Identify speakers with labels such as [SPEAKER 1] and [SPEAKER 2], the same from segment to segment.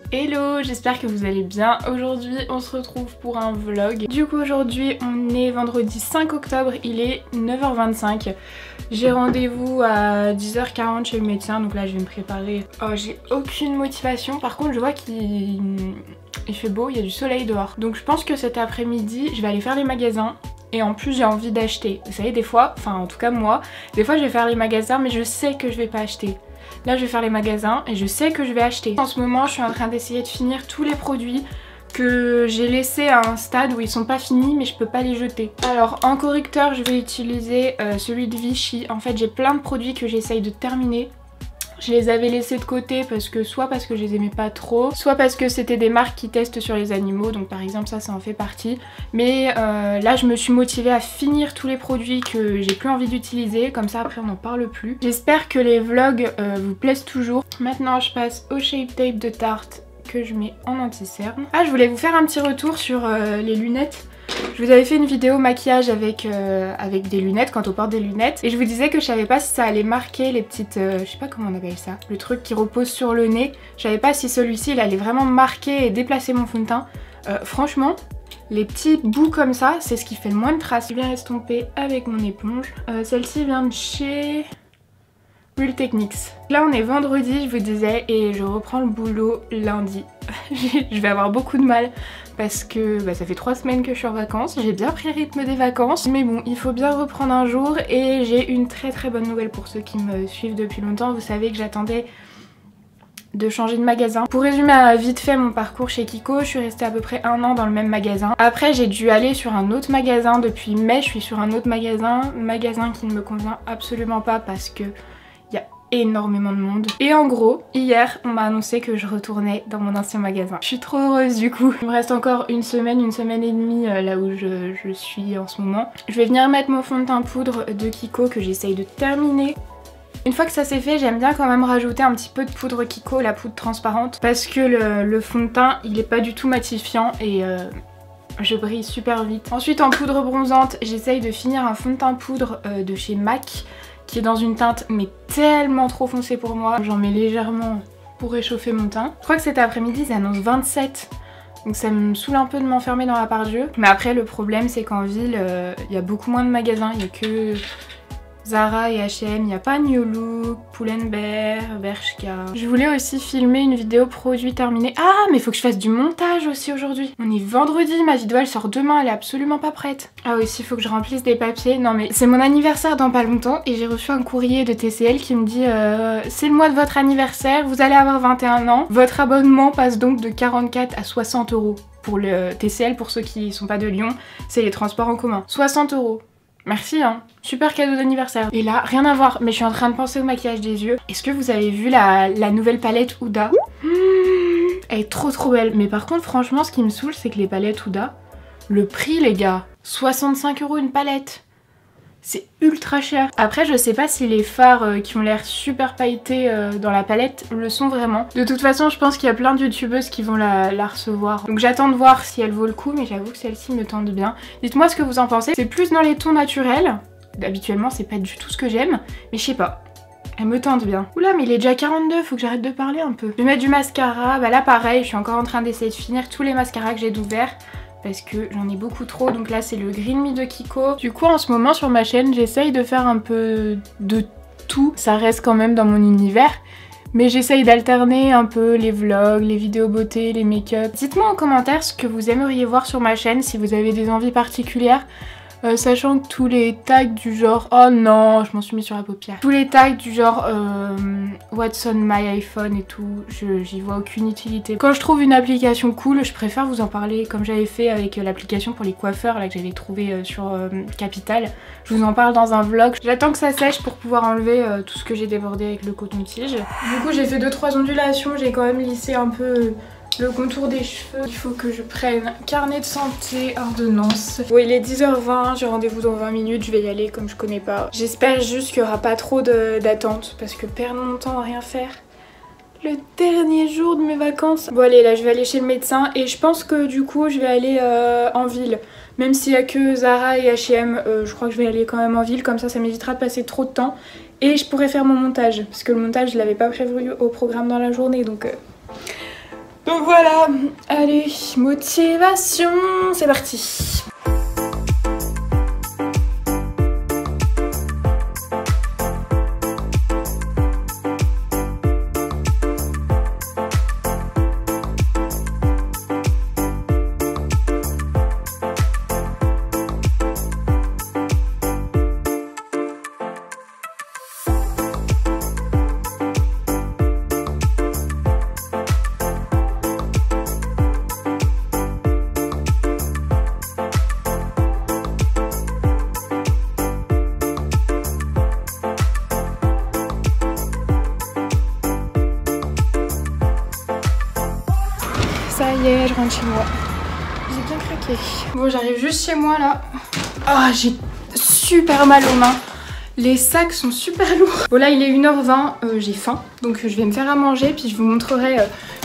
[SPEAKER 1] Hello, j'espère que vous allez bien. Aujourd'hui on se retrouve pour un vlog. Du coup aujourd'hui on est vendredi 5 octobre, il est 9h25. J'ai rendez-vous à 10h40 chez le médecin, donc là je vais me préparer. Oh, j'ai aucune motivation, par contre je vois qu'il fait beau, il y a du soleil dehors. Donc je pense que cet après-midi je vais aller faire les magasins. Et en plus j'ai envie d'acheter. Vous savez des fois, enfin en tout cas moi, des fois je vais faire les magasins mais je sais que je vais pas acheter. Là je vais faire les magasins et je sais que je vais acheter. En ce moment je suis en train d'essayer de finir tous les produits que j'ai laissés à un stade où ils sont pas finis mais je peux pas les jeter. Alors en correcteur je vais utiliser celui de Vichy. En fait j'ai plein de produits que j'essaye de terminer. Je les avais laissés de côté parce que soit parce que je les aimais pas trop, soit parce que c'était des marques qui testent sur les animaux, donc par exemple ça en fait partie. Mais là je me suis motivée à finir tous les produits que j'ai plus envie d'utiliser, comme ça après on n'en parle plus. J'espère que les vlogs vous plaisent toujours. Maintenant je passe au Shape Tape de Tarte que je mets en anti-cerne. Ah, je voulais vous faire un petit retour sur les lunettes. Je vous avais fait une vidéo maquillage avec des lunettes, quand on porte des lunettes, et je vous disais que je savais pas si ça allait marquer les petites, je sais pas comment on appelle ça, le truc qui repose sur le nez. Je savais pas si celui-ci il allait vraiment marquer et déplacer mon fond de teint. Franchement, les petits bouts comme ça, c'est ce qui fait le moins de traces. Je viens estomper avec mon éponge. Celle-ci vient de chez Real Techniques. Là on est vendredi, je vous disais, et je reprends le boulot lundi. Je vais avoir beaucoup de mal parce que ça fait 3 semaines que je suis en vacances. J'ai bien pris le rythme des vacances, mais bon, il faut bien reprendre un jour. Et j'ai une très bonne nouvelle pour ceux qui me suivent depuis longtemps. Vous savez que j'attendais de changer de magasin. Pour résumer vite fait mon parcours chez Kiko, je suis restée à peu près 1 an dans le même magasin. Après j'ai dû aller sur un autre magasin. Depuis mai je suis sur un autre magasin qui ne me convient absolument pas parce que il y a énormément de monde. Et en gros, hier, on m'a annoncé que je retournais dans mon ancien magasin. Je suis trop heureuse du coup. Il me reste encore une semaine et demie là où je suis en ce moment. Je vais venir mettre mon fond de teint poudre de Kiko que j'essaye de terminer. Une fois que ça c'est fait, j'aime bien quand même rajouter un petit peu de poudre Kiko, la poudre transparente, parce que le fond de teint, il est pas du tout matifiant et je brille super vite. Ensuite, en poudre bronzante, j'essaye de finir un fond de teint poudre de chez MAC, qui est dans une teinte mais tellement trop foncée pour moi. J'en mets légèrement pour réchauffer mon teint. Je crois que cet après-midi ça annonce 27, donc ça me saoule un peu de m'enfermer dans la part Dieu. Mais après le problème c'est qu'en ville il y a beaucoup moins de magasins, il y a que Zara et H&M, il n'y a pas New Look, Pull&Bear, Bershka. Je voulais aussi filmer une vidéo produit terminée. Ah mais il faut que je fasse du montage aussi aujourd'hui. On est vendredi, ma vidéo elle sort demain, elle est absolument pas prête. Ah aussi il faut que je remplisse des papiers. Non mais c'est mon anniversaire dans pas longtemps et j'ai reçu un courrier de TCL qui me dit c'est le mois de votre anniversaire, vous allez avoir 21 ans. Votre abonnement passe donc de 44 à 60 €. Pour le TCL, pour ceux qui sont pas de Lyon, c'est les transports en commun. 60 €. Merci hein, super cadeau d'anniversaire. Et là, rien à voir, mais je suis en train de penser au maquillage des yeux. Est-ce que vous avez vu la nouvelle palette Huda? Elle est trop belle. Mais par contre, franchement, ce qui me saoule, c'est que les palettes Huda, le prix les gars, 65 € une palette. C'est ultra cher. Après je sais pas si les fards qui ont l'air super pailletés dans la palette le sont vraiment. De toute façon je pense qu'il y a plein de youtubeuses qui vont la recevoir. Donc j'attends de voir si elle vaut le coup, mais j'avoue que celle-ci me tente bien. Dites-moi ce que vous en pensez. C'est plus dans les tons naturels. Habituellement c'est pas du tout ce que j'aime, mais je sais pas. Elle me tente bien. Oula mais il est déjà 42, faut que j'arrête de parler un peu. Je vais mettre du mascara. Bah là pareil, je suis encore en train d'essayer de finir tous les mascaras que j'ai d'ouvert, parce que j'en ai beaucoup trop. Donc là c'est le Green Me de Kiko. Du coup en ce moment sur ma chaîne j'essaye de faire un peu de tout. Ça reste quand même dans mon univers, mais j'essaye d'alterner un peu les vlogs, les vidéos beauté, les make-up. Dites-moi en commentaire ce que vous aimeriez voir sur ma chaîne, si vous avez des envies particulières. Sachant que tous les tags du genre oh non je m'en suis mis sur la paupière, tous les tags du genre what's on my iPhone et tout, j'y vois aucune utilité. Quand je trouve une application cool je préfère vous en parler, comme j'avais fait avec l'application pour les coiffeurs là que j'avais trouvé sur Capital. Je vous en parle dans un vlog. J'attends que ça sèche pour pouvoir enlever tout ce que j'ai débordé avec le coton-tige. Du coup j'ai fait 2-3 ondulations, j'ai quand même lissé un peu le contour des cheveux. Il faut que je prenne carnet de santé, ordonnance. Bon il est 10h20, j'ai rendez-vous dans 20 minutes, je vais y aller comme je connais pas. J'espère juste qu'il y aura pas trop d'attente parce que perdre mon temps à rien faire le dernier jour de mes vacances. Bon allez là je vais aller chez le médecin et je pense que du coup je vais aller en ville. Même s'il y a que Zara et H&M, je crois que je vais aller quand même en ville, comme ça m'évitera de passer trop de temps. Et je pourrai faire mon montage, parce que le montage je l'avais pas prévu au programme dans la journée donc... Donc voilà, allez, motivation, c'est parti. Ça y est, je rentre chez moi. J'ai bien craqué. Bon, j'arrive juste chez moi là. Ah, j'ai super mal aux mains. Les sacs sont super lourds. Bon là il est 1h20, j'ai faim. Donc je vais me faire à manger puis je vous montrerai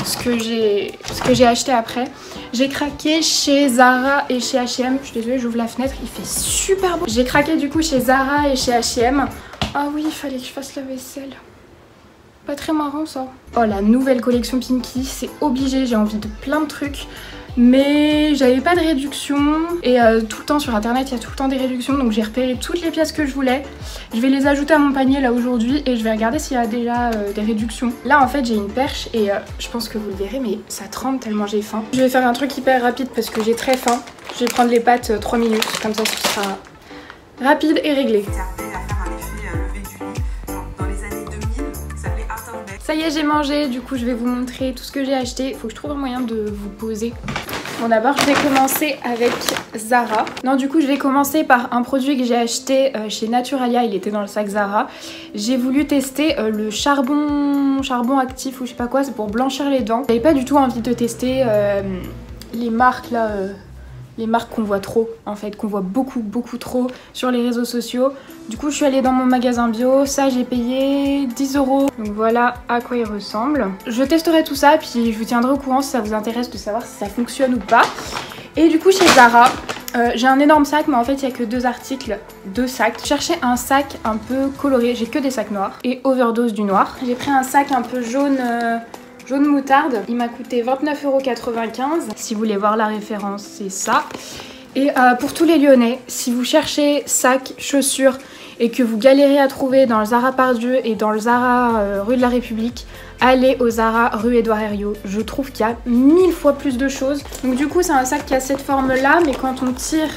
[SPEAKER 1] ce que j'ai acheté après. J'ai craqué chez Zara et chez H&M. Je suis désolée, j'ouvre la fenêtre, il fait super beau. J'ai craqué du coup chez Zara et chez H&M. Ah oui, il fallait que je fasse la vaisselle. Pas très marrant ça. Oh, la nouvelle collection Pinky, c'est obligé, j'ai envie de plein de trucs. Mais j'avais pas de réduction et tout le temps sur internet il y a tout le temps des réductions, donc j'ai repéré toutes les pièces que je voulais. Je vais les ajouter à mon panier là aujourd'hui et je vais regarder s'il y a déjà des réductions. Là en fait j'ai une perche et je pense que vous le verrez mais ça tremble tellement j'ai faim. Je vais faire un truc hyper rapide parce que j'ai très faim. Je vais prendre les pâtes 3 minutes, comme ça ce sera rapide et réglé. Ça y est, j'ai mangé, du coup je vais vous montrer tout ce que j'ai acheté. Il faut que je trouve un moyen de vous poser. Bon d'abord je vais commencer avec Zara. Non du coup je vais commencer par un produit que j'ai acheté chez Naturalia, il était dans le sac Zara. J'ai voulu tester le charbon actif ou je sais pas quoi, c'est pour blanchir les dents. J'avais pas du tout envie de tester les marques là... les marques qu'on voit trop en fait, qu'on voit beaucoup trop sur les réseaux sociaux. Du coup je suis allée dans mon magasin bio, ça j'ai payé 10 €. Donc voilà à quoi il ressemble. Je testerai tout ça puis je vous tiendrai au courant si ça vous intéresse de savoir si ça fonctionne ou pas. Et du coup chez Zara, j'ai un énorme sac mais en fait il n'y a que 2 articles, 2 sacs. Je cherchais un sac un peu coloré, j'ai que des sacs noirs et overdose du noir. J'ai pris un sac un peu jaune... jaune moutarde, il m'a coûté 29,95 €. Si vous voulez voir la référence, c'est ça. Et pour tous les Lyonnais, si vous cherchez sacs, chaussures et que vous galérez à trouver dans le Zara Pardieu et dans le Zara rue de la République, allez au Zara rue Édouard Herriot. Je trouve qu'il y a 1000 fois plus de choses. Donc du coup, c'est un sac qui a cette forme-là, mais quand on tire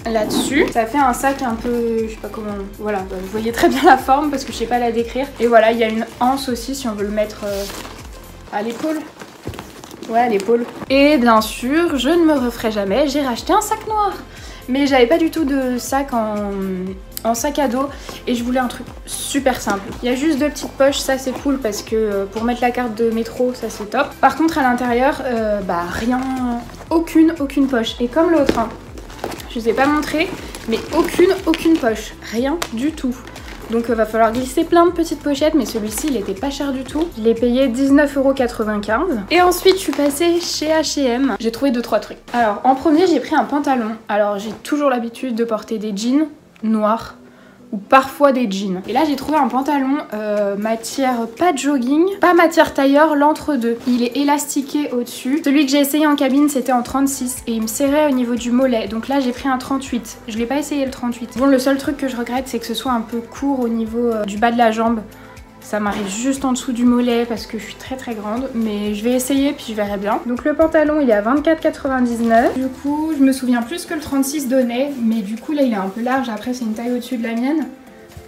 [SPEAKER 1] là-dessus, ça fait un sac un peu, je sais pas comment, voilà, vous voyez très bien la forme parce que je sais pas la décrire. Et voilà, il y a une anse aussi si on veut le mettre à l'épaule. Ouais, à l'épaule. Et bien sûr, je ne me referai jamais, j'ai racheté un sac noir. Mais j'avais pas du tout de sac en sac à dos et je voulais un truc super simple. Il y a juste 2 petites poches, ça c'est cool parce que pour mettre la carte de métro, ça c'est top. Par contre à l'intérieur, bah rien, aucune poche. Et comme l'autre, hein, je vous ai pas montré, mais aucune poche, rien du tout. Donc va falloir glisser plein de petites pochettes, mais celui-ci il était pas cher du tout. Je l'ai payé 19,95 €. Et ensuite je suis passée chez H&M. J'ai trouvé 2-3 trucs. Alors en premier j'ai pris un pantalon. Alors j'ai toujours l'habitude de porter des jeans noirs ou parfois des jeans. Et là j'ai trouvé un pantalon matière pas jogging, pas matière tailleur, l'entre-deux. Il est élastiqué au-dessus. Celui que j'ai essayé en cabine c'était en 36 et il me serrait au niveau du mollet. Donc là j'ai pris un 38. Je l'ai pas essayé le 38. Bon, le seul truc que je regrette c'est que ce soit un peu court au niveau du bas de la jambe. Ça m'arrive juste en dessous du mollet parce que je suis très grande, mais je vais essayer puis je verrai bien. Donc le pantalon il est à 24,99 €. Du coup je me souviens plus que le 36 donnait, mais du coup là il est un peu large, après c'est une taille au-dessus de la mienne.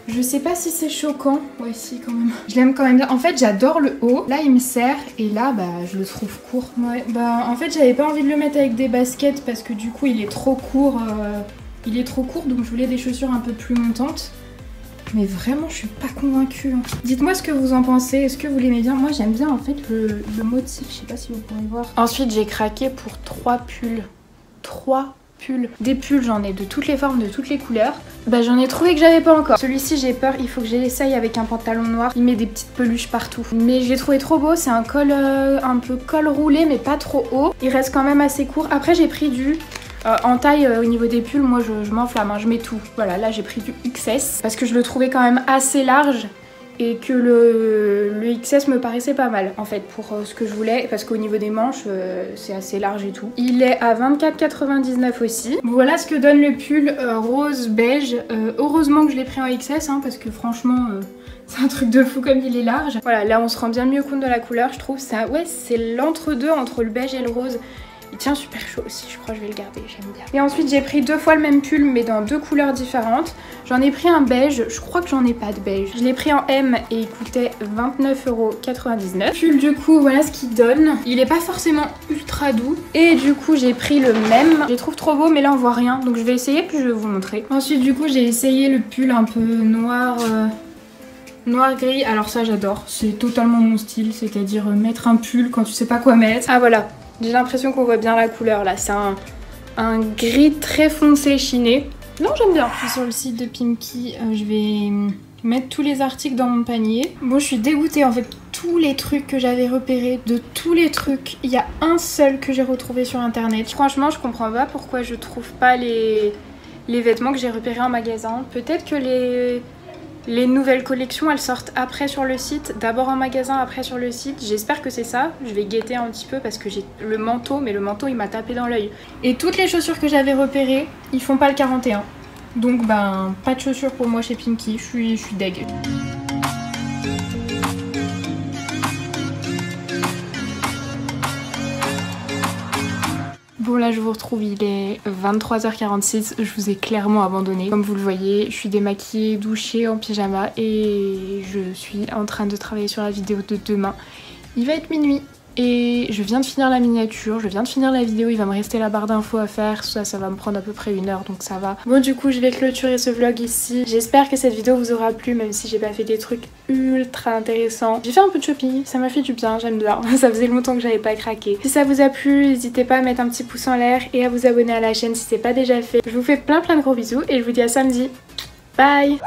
[SPEAKER 1] Je sais pas si c'est choquant, ouais si quand même. Je l'aime quand même bien, en fait j'adore le haut, là il me serre et là bah je le trouve court. Ouais bah en fait j'avais pas envie de le mettre avec des baskets parce que du coup il est trop court, donc je voulais des chaussures un peu plus montantes. Mais vraiment je suis pas convaincue. Dites-moi ce que vous en pensez, est-ce que vous l'aimez bien? Moi j'aime bien en fait le motif, je sais pas si vous pourrez voir. Ensuite j'ai craqué pour 3 pulls. 3 pulls. Des pulls j'en ai de toutes les formes, de toutes les couleurs. Bah j'en ai trouvé que j'avais pas encore. Celui-ci j'ai peur, il faut que je l'essaye avec un pantalon noir. Il met des petites peluches partout. Mais je l'ai trouvé trop beau, c'est un col un peu col roulé mais pas trop haut. Il reste quand même assez court. Après j'ai pris du... en taille au niveau des pulls, moi je m'enflamme, hein, je mets tout. Voilà, là j'ai pris du XS parce que je le trouvais quand même assez large et que le XS me paraissait pas mal en fait pour ce que je voulais, parce qu'au niveau des manches c'est assez large et tout. Il est à 24,99 aussi. Voilà ce que donne le pull rose beige. Heureusement que je l'ai pris en XS hein, parce que franchement c'est un truc de fou comme il est large. Voilà, là on se rend bien mieux compte de la couleur, je trouve. Ça, ouais, c'est l'entre-deux entre le beige et le rose. Il tient super chaud aussi, je crois que je vais le garder, j'aime bien. Et ensuite j'ai pris 2 fois le même pull mais dans 2 couleurs différentes. J'en ai pris un beige, je crois que j'en ai pas de beige. Je l'ai pris en M et il coûtait 29,99 €. Pull du coup, voilà ce qu'il donne. Il est pas forcément ultra doux. Et du coup j'ai pris le même. Je les trouve trop beaux mais là on voit rien. Donc je vais essayer puis je vais vous montrer. Ensuite du coup j'ai essayé le pull un peu noir... noir gris, alors ça j'adore, c'est totalement mon style, c'est-à-dire mettre un pull quand tu sais pas quoi mettre. Ah voilà, j'ai l'impression qu'on voit bien la couleur là, c'est un gris très foncé chiné. Non, j'aime bien. Je suis sur le site de Pimkie, je vais mettre tous les articles dans mon panier. Bon, je suis dégoûtée en fait, tous les trucs que j'avais repérés, de tous les trucs, il y a un seul que j'ai retrouvé sur internet. Franchement, je comprends pas pourquoi je trouve pas les vêtements que j'ai repérés en magasin. Peut-être que les nouvelles collections elles sortent après sur le site, d'abord en magasin après sur le site, j'espère que c'est ça, je vais guetter un petit peu parce que j'ai le manteau, mais le manteau il m'a tapé dans l'œil. Et toutes les chaussures que j'avais repérées, ils font pas le 41. Donc ben pas de chaussures pour moi chez Pimkie, je suis deg. Bon là je vous retrouve, il est 23h46, je vous ai clairement abandonné. Comme vous le voyez, je suis démaquillée, douchée, en pyjama et je suis en train de travailler sur la vidéo de demain. Il va être minuit et je viens de finir la miniature, je viens de finir la vidéo, il va me rester la barre d'infos à faire, ça va me prendre à peu près 1 heure donc ça va. Bon du coup je vais clôturer ce vlog ici, j'espère que cette vidéo vous aura plu même si j'ai pas fait des trucs ultra intéressants. J'ai fait un peu de shopping, ça m'a fait du bien, j'aime bien, ça faisait longtemps que j'avais pas craqué. Si ça vous a plu, n'hésitez pas à mettre un petit pouce en l'air et à vous abonner à la chaîne si c'est pas déjà fait. Je vous fais plein de gros bisous et je vous dis à samedi. Bye.